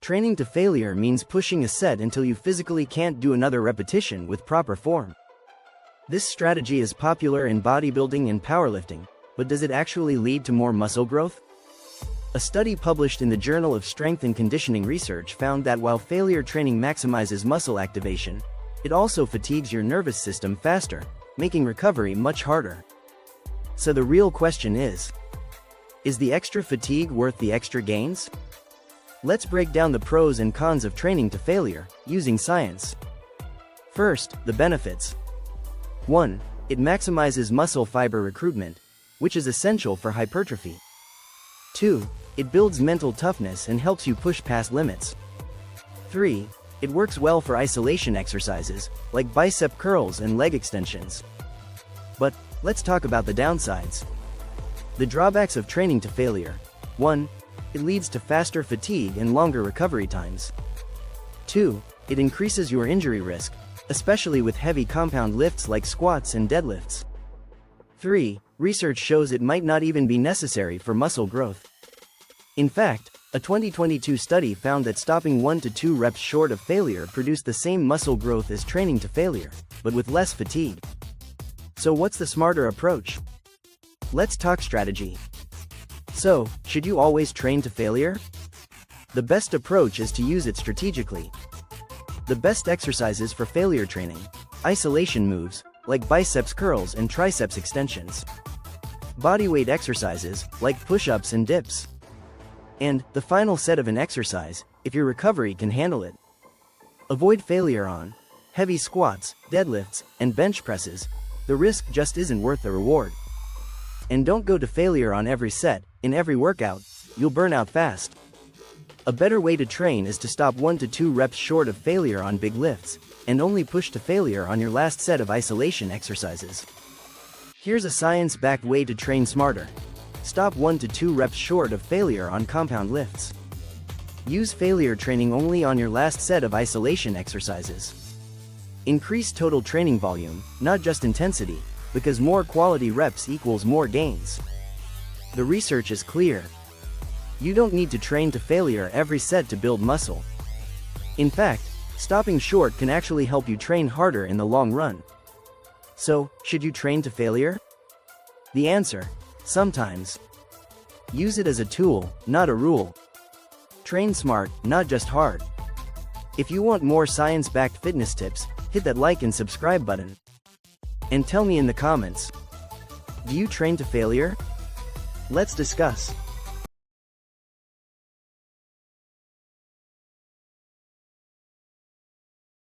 Training to failure means pushing a set until you physically can't do another repetition with proper form. This strategy is popular in bodybuilding and powerlifting, but does it actually lead to more muscle growth? A study published in the Journal of Strength and Conditioning Research found that while failure training maximizes muscle activation, it also fatigues your nervous system faster, making recovery much harder. So the real question is the extra fatigue worth the extra gains? Let's break down the pros and cons of training to failure, using science. First, the benefits. 1. It maximizes muscle fiber recruitment, which is essential for hypertrophy. 2. It builds mental toughness and helps you push past limits. 3. It works well for isolation exercises, like bicep curls and leg extensions. But, let's talk about the downsides. The drawbacks of training to failure. 1. It leads to faster fatigue and longer recovery times. 2. It increases your injury risk, especially with heavy compound lifts like squats and deadlifts. 3. Research shows it might not even be necessary for muscle growth. In fact, a 2022 study found that stopping 1 to 2 reps short of failure produced the same muscle growth as training to failure, but with less fatigue. So what's the smarter approach? Let's talk strategy. So, should you always train to failure? The best approach is to use it strategically. The best exercises for failure training: isolation moves, like biceps curls and triceps extensions. Bodyweight exercises, like push-ups and dips. And, the final set of an exercise, if your recovery can handle it. Avoid failure on heavy squats, deadlifts, and bench presses. The risk just isn't worth the reward. And don't go to failure on every set. In every workout, you'll burn out fast. A better way to train is to stop 1 to 2 reps short of failure on big lifts, and only push to failure on your last set of isolation exercises. Here's a science-backed way to train smarter. Stop 1 to 2 reps short of failure on compound lifts. Use failure training only on your last set of isolation exercises. Increase total training volume, not just intensity, because more quality reps equals more gains. The research is clear. You don't need to train to failure every set to build muscle. In fact, stopping short can actually help you train harder in the long run. So, should you train to failure? The answer: sometimes. Use it as a tool, not a rule. Train smart, not just hard. If you want more science-backed fitness tips, hit that like and subscribe button. And tell me in the comments, do you train to failure? Let's discuss.